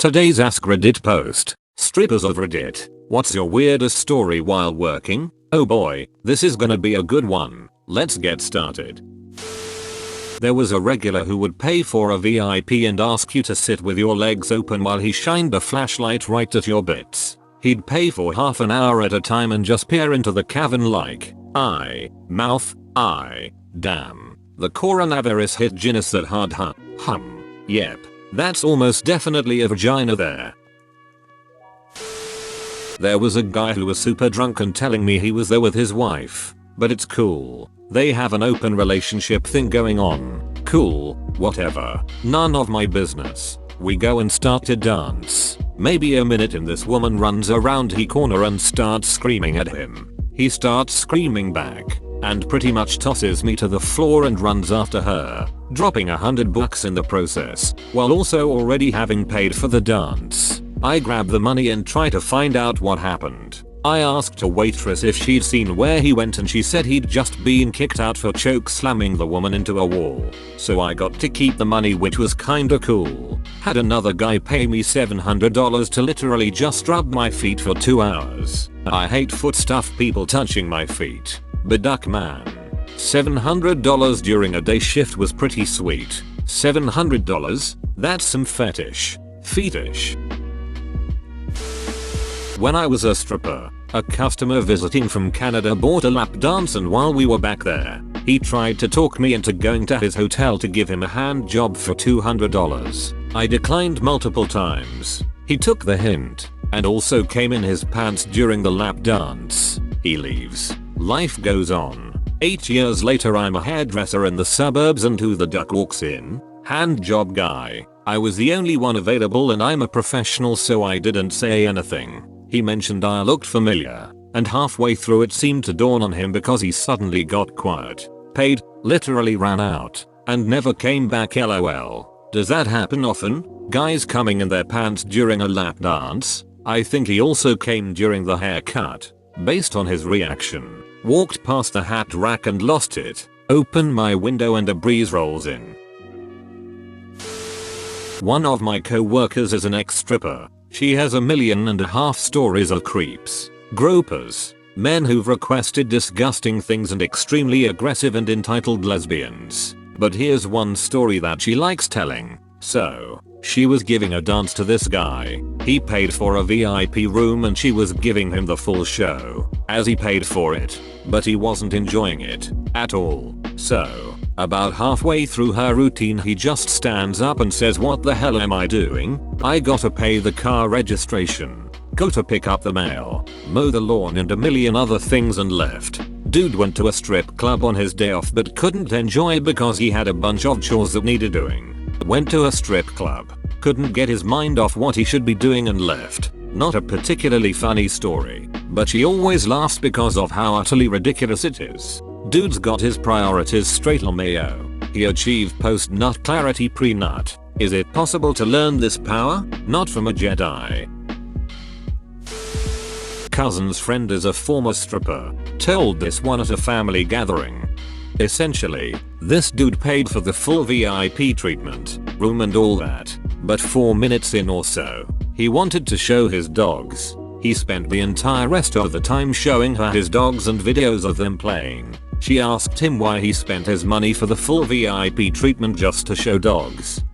Today's AskReddit post. Strippers of Reddit. What's your weirdest story while working? Oh boy, this is gonna be a good one. Let's get started. There was a regular who would pay for a VIP and ask you to sit with your legs open while he shined a flashlight right at your bits. He'd pay for half an hour at a time and just peer into the cavern like, eye, mouth, eye, damn. The coronavirus hit Guinness that hard Yep, that's almost definitely a vagina there. There was a guy who was super drunk and telling me he was there with his wife. But it's cool. They have an open relationship thing going on. Cool, whatever. None of my business. We go and start to dance. Maybe a minute in, this woman runs around the corner and starts screaming at him. He starts screaming back and pretty much tosses me to the floor and runs after her, dropping $100 in the process, while also already having paid for the dance. I grab the money and try to find out what happened. I asked a waitress if she'd seen where he went and she said he'd just been kicked out for choke slamming the woman into a wall. So I got to keep the money, which was kinda cool. Had another guy pay me $700 to literally just rub my feet for 2 hours. I hate foot stuff, people touching my feet. But duck man. $700 during a day shift was pretty sweet. $700? That's some fetish. Fetish. When I was a stripper, a customer visiting from Canada bought a lap dance, and while we were back there, he tried to talk me into going to his hotel to give him a hand job for $200. I declined multiple times. He took the hint and also came in his pants during the lap dance. He leaves. Life goes on. 8 years later, I'm a hairdresser in the suburbs and who the duck walks in? Hand job guy. I was the only one available and I'm a professional, so I didn't say anything. He mentioned I looked familiar, and halfway through it seemed to dawn on him because he suddenly got quiet, paid, literally ran out, and never came back. LOL. Does that happen often? Guys coming in their pants during a lap dance? I think he also came during the haircut. Based on his reaction, walked past the hat rack and lost it. Open my window and a breeze rolls in. One of my co-workers is an ex-stripper. She has 1.5 million stories of creeps, gropers, men who've requested disgusting things, and extremely aggressive and entitled lesbians. But here's one story that she likes telling. So, she was giving a dance to this guy. He paid for a VIP room and she was giving him the full show, as he paid for it, but he wasn't enjoying it at all. So, about halfway through her routine, he just stands up and says, "What the hell am I doing? I gotta pay the car registration, gotta pick up the mail, mow the lawn and 1 million other things," and left. Dude went to a strip club on his day off but couldn't enjoy because he had a bunch of chores that needed doing. Went to a strip club, couldn't get his mind off what he should be doing and left. Not a particularly funny story, but she always laughs because of how utterly ridiculous it is. Dude's got his priorities straight, LMAO. He achieved post-nut clarity pre-nut. Is it possible to learn this power? Not from a Jedi. Cousin's friend is a former stripper. Told this one at a family gathering. Essentially, this dude paid for the full VIP treatment, room and all that, but 4 minutes in or so, he wanted to show his dogs. He spent the entire rest of the time showing her his dogs and videos of them playing. She asked him why he spent his money for the full VIP treatment just to show dogs.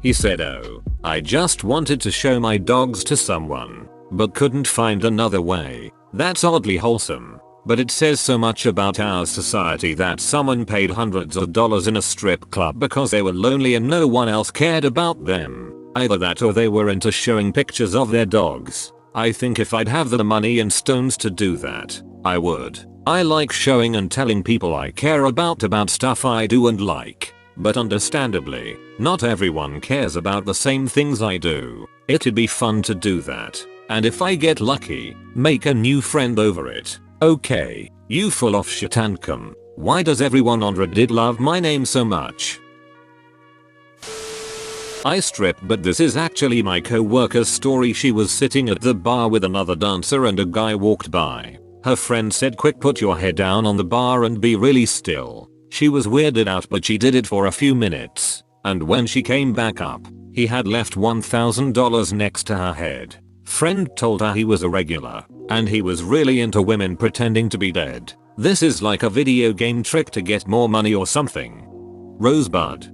He said, "Oh, I just wanted to show my dogs to someone, but couldn't find another way." That's oddly wholesome. But it says so much about our society that someone paid hundreds of dollars in a strip club because they were lonely and no one else cared about them. Either that or they were into showing pictures of their dogs. I think if I'd have the money and stones to do that, I would. I like showing and telling people I care about stuff I do and like. But understandably, not everyone cares about the same things I do. It'd be fun to do that. And if I get lucky, make a new friend over it. Okay, you full of shit Antcom. Why does everyone on Reddit love my name so much? I strip, but this is actually my co-worker's story. She was sitting at the bar with another dancer and a guy walked by. Her friend said, "Quick, put your head down on the bar and be really still." She was weirded out, but she did it for a few minutes. And when she came back up, He had left $1,000 next to her head. Friend told her he was a regular, and he was really into women pretending to be dead. This is like a video game trick to get more money or something. Rosebud.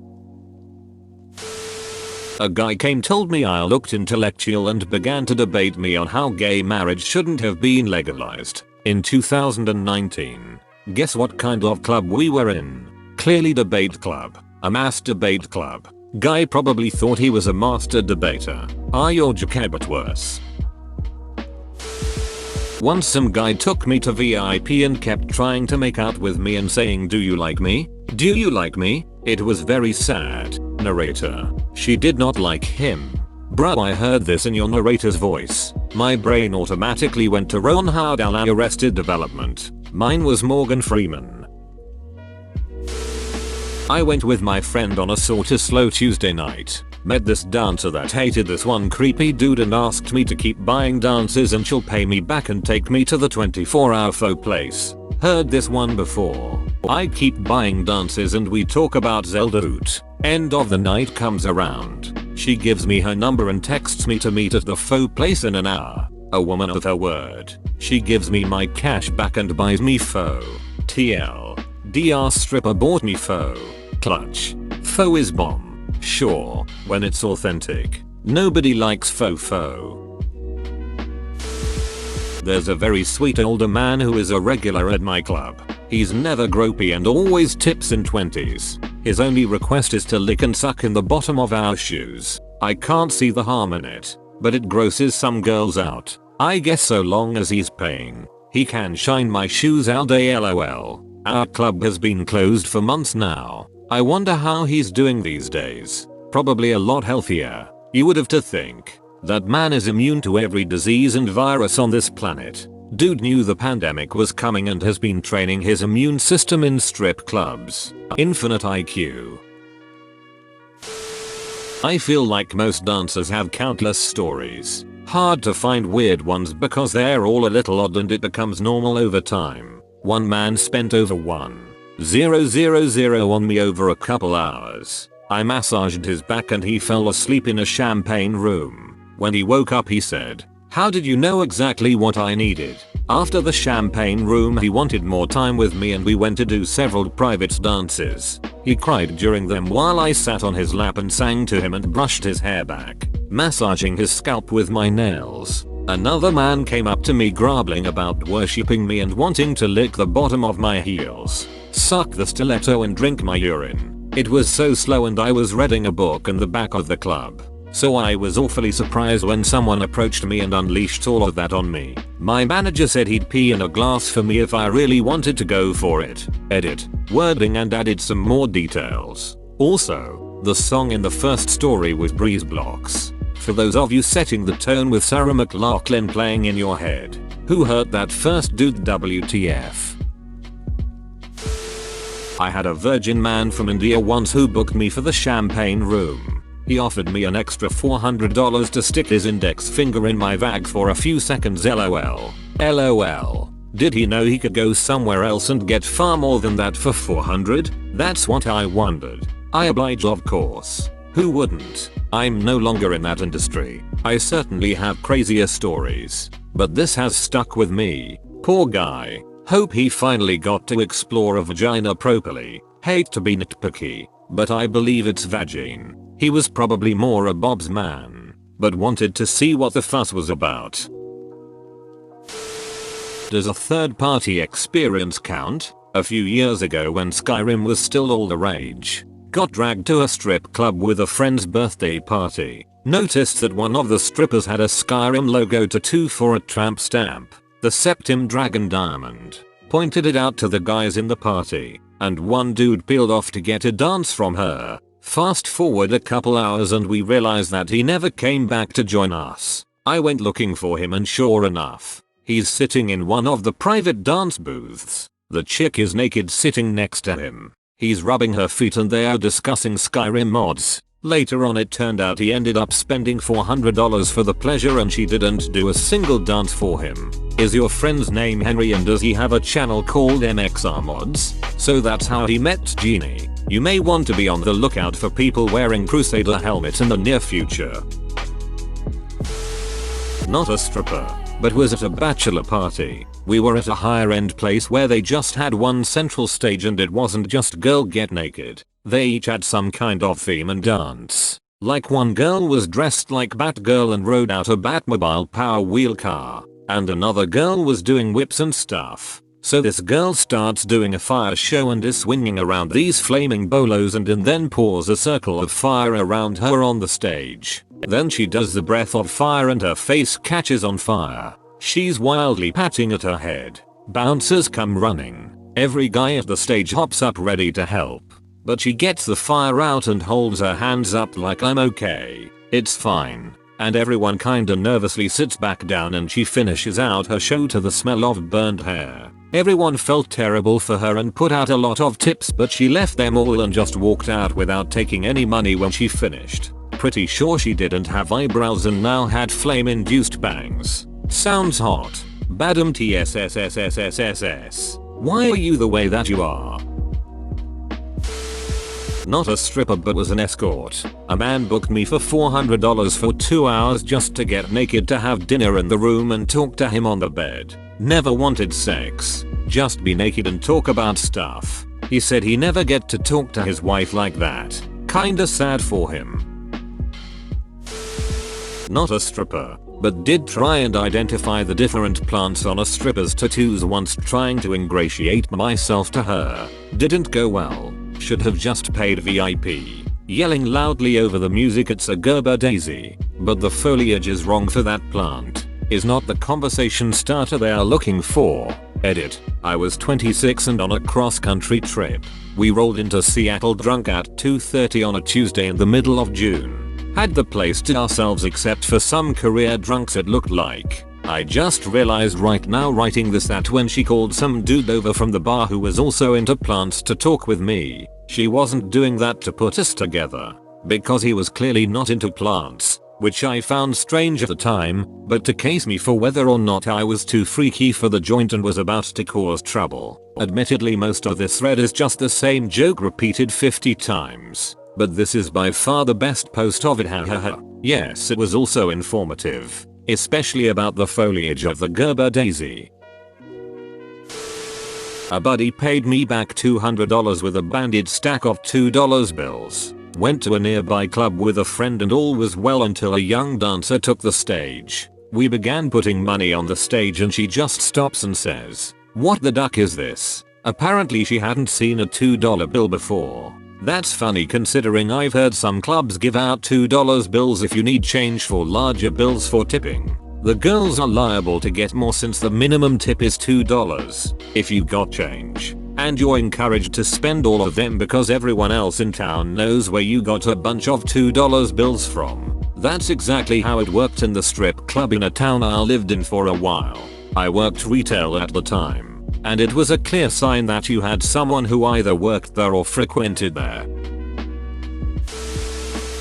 A guy told me I looked intellectual and began to debate me on how gay marriage shouldn't have been legalized in 2019. Guess what kind of club we were in? Clearly debate club. A mass debate club. Guy probably thought he was a master debater. Are your jacab but worse? Once some guy took me to VIP and kept trying to make out with me and saying, "Do you like me? Do you like me?" It was very sad. Narrator. She did not like him. Bruh, I heard this in your narrator's voice. My brain automatically went to Ron Howard ala Arrested Development. Mine was Morgan Freeman. I went with my friend on a sorta slow Tuesday night. Met this dancer that hated this one creepy dude and asked me to keep buying dances and she'll pay me back and take me to the 24-hour faux place. Heard this one before. I keep buying dances and we talk about Zelda Hoot. End of the night comes around. She gives me her number and texts me to meet at the faux place in an hour. A woman of her word. She gives me my cash back and buys me faux. TL. DR stripper bought me faux. Clutch. Faux is bomb. Sure, when it's authentic. Nobody likes faux. There's a very sweet older man who is a regular at my club. He's never gropey and always tips in 20s. His only request is to lick and suck in the bottom of our shoes. I can't see the harm in it, but it grosses some girls out. I guess so long as he's paying, he can shine my shoes all day lol. Our club has been closed for months now. I wonder how he's doing these days. Probably a lot healthier. You would have to think. That man is immune to every disease and virus on this planet. Dude knew the pandemic was coming and has been training his immune system in strip clubs. Infinite IQ. I feel like most dancers have countless stories. Hard to find weird ones because they're all a little odd and it becomes normal over time. One man spent over 1,000 on me over a couple hours. I massaged his back and he fell asleep in a champagne room. When he woke up he said, "How did you know exactly what I needed?" After the champagne room he wanted more time with me and we went to do several private dances. He cried during them while I sat on his lap and sang to him and brushed his hair back, massaging his scalp with my nails. Another man came up to me grumbling about worshipping me and wanting to lick the bottom of my heels, suck the stiletto and drink my urine. It was so slow and I was reading a book in the back of the club. So I was awfully surprised when someone approached me and unleashed all of that on me. My manager said he'd pee in a glass for me if I really wanted to go for it. Edit. Wording and added some more details. Also, the song in the first story was Breeze Blocks. For those of you setting the tone with Sarah McLachlan playing in your head. Who hurt that first dude? WTF. I had a virgin man from India once who booked me for the champagne room. He offered me an extra $400 to stick his index finger in my vag for a few seconds lol. LOL. Did he know he could go somewhere else and get far more than that for $400? That's what I wondered. I obliged, of course. Who wouldn't? I'm no longer in that industry. I certainly have crazier stories, but this has stuck with me. Poor guy. Hope he finally got to explore a vagina properly. Hate to be nitpicky, but I believe it's vagine. He was probably more a Bob's man, but wanted to see what the fuss was about. Does a third-party experience count? A few years ago when Skyrim was still all the rage, got dragged to a strip club with a friend's birthday party. Noticed that one of the strippers had a Skyrim logo tattoo for a tramp stamp, the Septim Dragon Diamond. Pointed it out to the guys in the party, and one dude peeled off to get a dance from her. Fast forward a couple hours and we realized that he never came back to join us. I went looking for him and sure enough, he's sitting in one of the private dance booths. The chick is naked sitting next to him. He's rubbing her feet and they are discussing Skyrim mods. Later on it turned out he ended up spending $400 for the pleasure and she didn't do a single dance for him. Is your friend's name Henry and does he have a channel called MXR Mods? So that's how he met Jeannie. You may want to be on the lookout for people wearing Crusader helmets in the near future. Not a stripper, but was at a bachelor party. We were at a higher end place where they just had one central stage and it wasn't just girl get naked. They each had some kind of theme and dance. Like one girl was dressed like Batgirl and rode out a Batmobile Power Wheel car, and another girl was doing whips and stuff. So this girl starts doing a fire show and is swinging around these flaming bolos and then pours a circle of fire around her on the stage. Then she does the breath of fire and her face catches on fire. She's wildly patting at her head. Bouncers come running. Every guy at the stage hops up ready to help. But she gets the fire out and holds her hands up like I'm okay. It's fine. And everyone kinda nervously sits back down and she finishes out her show to the smell of burned hair. Everyone felt terrible for her and put out a lot of tips, but she left them all and just walked out without taking any money when she finished. Pretty sure she didn't have eyebrows and now had flame-induced bangs. Sounds hot. Badum TSSSSSSS. Why are you the way that you are? Not a stripper but was an escort. A man booked me for $400 for 2 hours just to get naked to have dinner in the room and talk to him on the bed. Never wanted sex. Just be naked and talk about stuff. He said he never get to talk to his wife like that. Kinda sad for him. Not a stripper, but did try and identify the different plants on a stripper's tattoos once trying to ingratiate myself to her. Didn't go well. Should have just paid VIP. Yelling loudly over the music it's a Gerber daisy, but the foliage is wrong for that plant. Is not the conversation starter they are looking for. Edit. I was 26 and on a cross-country trip. We rolled into Seattle drunk at 2:30 on a Tuesday in the middle of June. Had the place to ourselves except for some career drunks it looked like. I just realized right now writing this that when she called some dude over from the bar who was also into plants to talk with me, she wasn't doing that to put us together, because he was clearly not into plants, which I found strange at the time, but to case me for whether or not I was too freaky for the joint and was about to cause trouble. Admittedly most of this thread is just the same joke repeated 50 times, but this is by far the best post of it, hahaha. Yes, it was also informative. Especially about the foliage of the Gerber daisy. A buddy paid me back $200 with a banded stack of $2 bills. Went to a nearby club with a friend and all was well until a young dancer took the stage. We began putting money on the stage and she just stops and says, "What the duck is this?" Apparently she hadn't seen a $2 bill before. That's funny considering I've heard some clubs give out $2 bills if you need change for larger bills for tipping. The girls are liable to get more since the minimum tip is $2 if you got change. And you're encouraged to spend all of them because everyone else in town knows where you got a bunch of $2 bills from. That's exactly how it worked in the strip club in a town I lived in for a while. I worked retail at the time. And it was a clear sign that you had someone who either worked there or frequented there.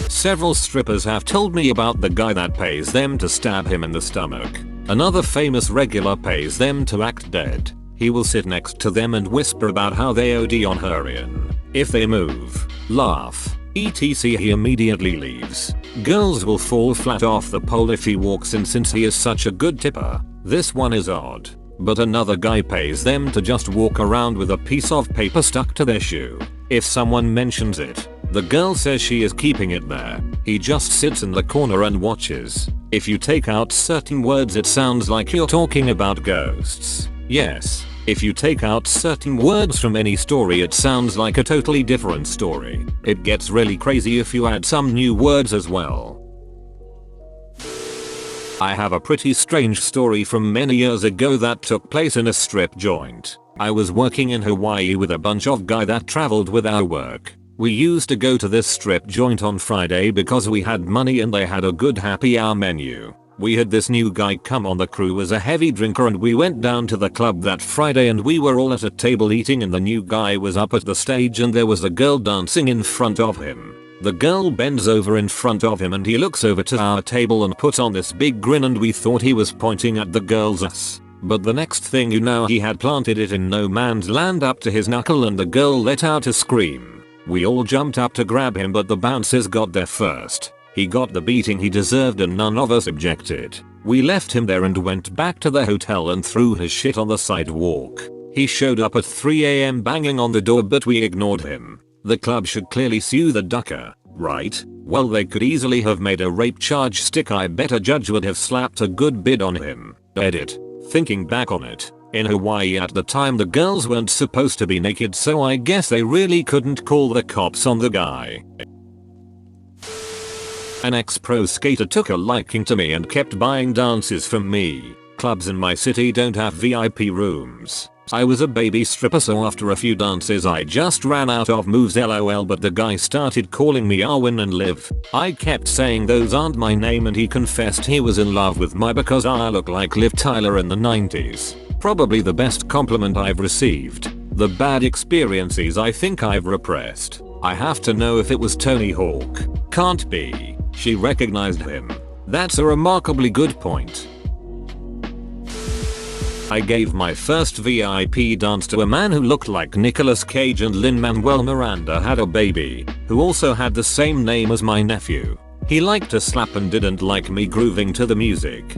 Several strippers have told me about the guy that pays them to stab him in the stomach. Another famous regular pays them to act dead. He will sit next to them and whisper about how they OD on heroin. If they move, laugh, etc. he immediately leaves. Girls will fall flat off the pole if he walks in since he is such a good tipper. This one is odd. But another guy pays them to just walk around with a piece of paper stuck to their shoe. If someone mentions it, the girl says she is keeping it there. He just sits in the corner and watches. If you take out certain words it sounds like you're talking about ghosts. Yes, if you take out certain words from any story it sounds like a totally different story. It gets really crazy if you add some new words as well. I have a pretty strange story from many years ago that took place in a strip joint. I was working in Hawaii with a bunch of guys that traveled with our work. We used to go to this strip joint on Friday because we had money and they had a good happy hour menu. We had this new guy come on the crew as a heavy drinker and we went down to the club that Friday and we were all at a table eating and the new guy was up at the stage and there was a girl dancing in front of him. The girl bends over in front of him and he looks over to our table and puts on this big grin and we thought he was pointing at the girl's ass. But the next thing you know he had planted it in no man's land up to his knuckle and the girl let out a scream. We all jumped up to grab him, but the bouncers got there first. He got the beating he deserved and none of us objected. We left him there and went back to the hotel and threw his shit on the sidewalk. He showed up at 3 AM banging on the door, but we ignored him. The club should clearly sue the ducker, right? Well, they could easily have made a rape charge stick. I bet a judge would have slapped a good bid on him. Edit. Thinking back on it, in Hawaii at the time the girls weren't supposed to be naked, so I guess they really couldn't call the cops on the guy. An ex-pro skater took a liking to me and kept buying dances from me. Clubs in my city don't have VIP rooms. I was a baby stripper, so after a few dances I just ran out of moves, lol, but the guy started calling me Arwen and Liv. I kept saying those aren't my name and he confessed he was in love with me because I look like Liv Tyler in the 90s. Probably the best compliment I've received. The bad experiences I think I've repressed. I have to know if it was Tony Hawk. Can't be. She recognized him. That's a remarkably good point. I gave my first VIP dance to a man who looked like Nicolas Cage and Lin-Manuel Miranda had a baby, who also had the same name as my nephew. He liked to slap and didn't like me grooving to the music.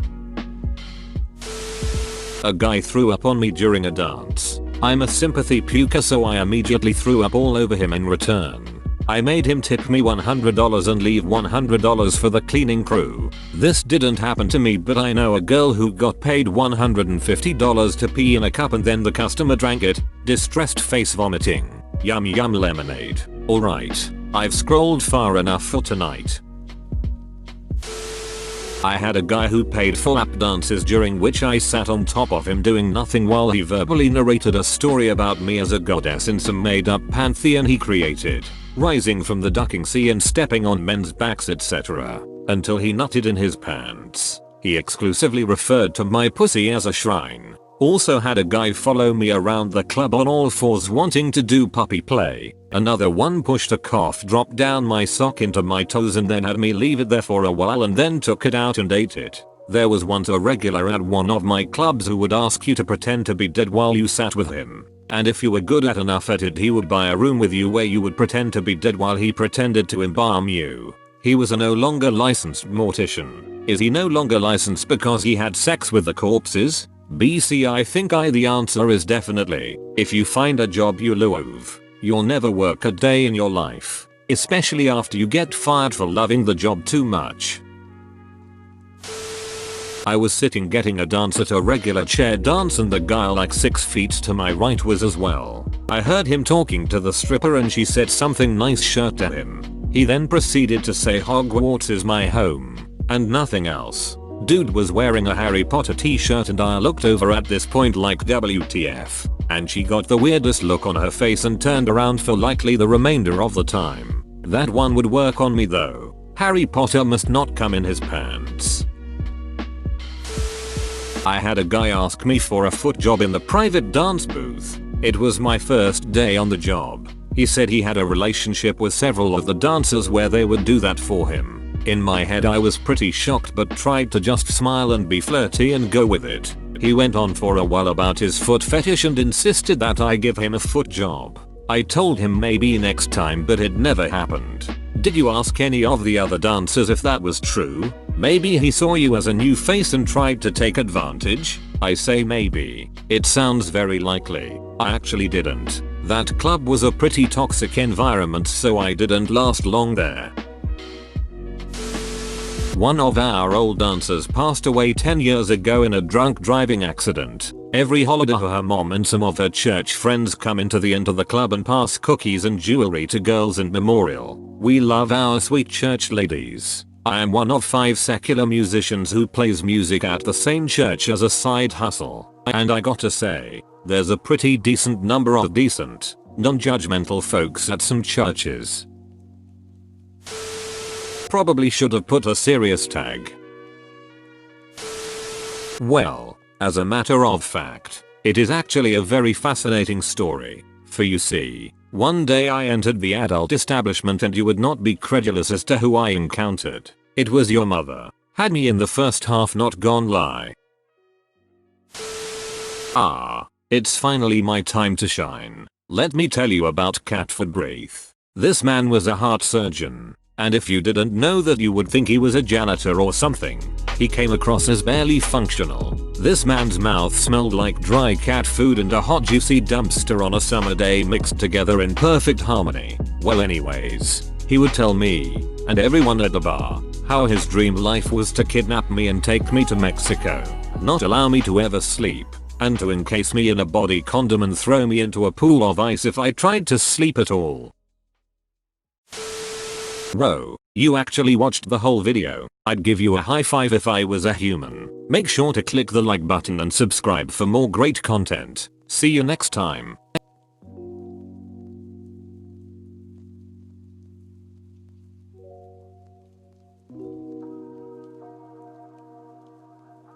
A guy threw up on me during a dance. I'm a sympathy puker, so I immediately threw up all over him in return. I made him tip me $100 and leave $100 for the cleaning crew. This didn't happen to me, but I know a girl who got paid $150 to pee in a cup and then the customer drank it, distressed face vomiting. Yum yum lemonade. Alright, I've scrolled far enough for tonight. I had a guy who paid for lap dances during which I sat on top of him doing nothing while he verbally narrated a story about me as a goddess in some made up pantheon he created, rising from the ducking sea and stepping on men's backs, etc. until he nutted in his pants. He exclusively referred to my pussy as a shrine. Also had a guy follow me around the club on all fours wanting to do puppy play. Another one pushed a cough drop down my sock into my toes and then had me leave it there for a while and then took it out and ate it. There was once a regular at one of my clubs who would ask you to pretend to be dead while you sat with him. And if you were good at enough at it, he would buy a room with you where you would pretend to be dead while he pretended to embalm you. He was a no longer licensed mortician. Is he no longer licensed because he had sex with the corpses? BC, I think the answer is definitely. If you find a job you love, you'll never work a day in your life. Especially after you get fired for loving the job too much. I was sitting getting a dance at a regular chair dance and the guy like 6 feet to my right was as well. I heard him talking to the stripper and she said something nice shirt to him. He then proceeded to say Hogwarts is my home and nothing else. Dude was wearing a Harry Potter t-shirt and I looked over at this point like WTF, and she got the weirdest look on her face and turned around for likely the remainder of the time. That one would work on me though. Harry Potter must not come in his pants. I had a guy ask me for a foot job in the private dance booth. It was my first day on the job. He said he had a relationship with several of the dancers where they would do that for him. In my head I was pretty shocked but tried to just smile and be flirty and go with it. He went on for a while about his foot fetish and insisted that I give him a foot job. I told him maybe next time, but it never happened. Did you ask any of the other dancers if that was true? Maybe he saw you as a new face and tried to take advantage? I say maybe. It sounds very likely. I actually didn't. That club was a pretty toxic environment, so I didn't last long there. One of our old dancers passed away 10 years ago in a drunk driving accident. Every holiday her mom and some of her church friends come into the club and pass cookies and jewelry to girls in memorial. We love our sweet church ladies. I am one of 5 secular musicians who plays music at the same church as a side hustle. And I gotta say, there's a pretty decent number of decent, non-judgmental folks at some churches. Probably should have put a serious tag. Well, as a matter of fact, it is actually a very fascinating story. For you see, one day I entered the adult establishment and you would not be credulous as to who I encountered. It was your mother. Had me in the first half, not gon' lie. It's finally my time to shine. Let me tell you about Cat for Breath. This man was a heart surgeon. And if you didn't know that, you would think he was a janitor or something. He came across as barely functional. This man's mouth smelled like dry cat food and a hot juicy dumpster on a summer day mixed together in perfect harmony. Well, anyways, he would tell me and everyone at the bar how his dream life was to kidnap me and take me to Mexico, not allow me to ever sleep, and to encase me in a body condom and throw me into a pool of ice if I tried to sleep at all. Bro, you actually watched the whole video. I'd give you a high five if I was a human. Make sure to click the like button and subscribe for more great content. See you next time.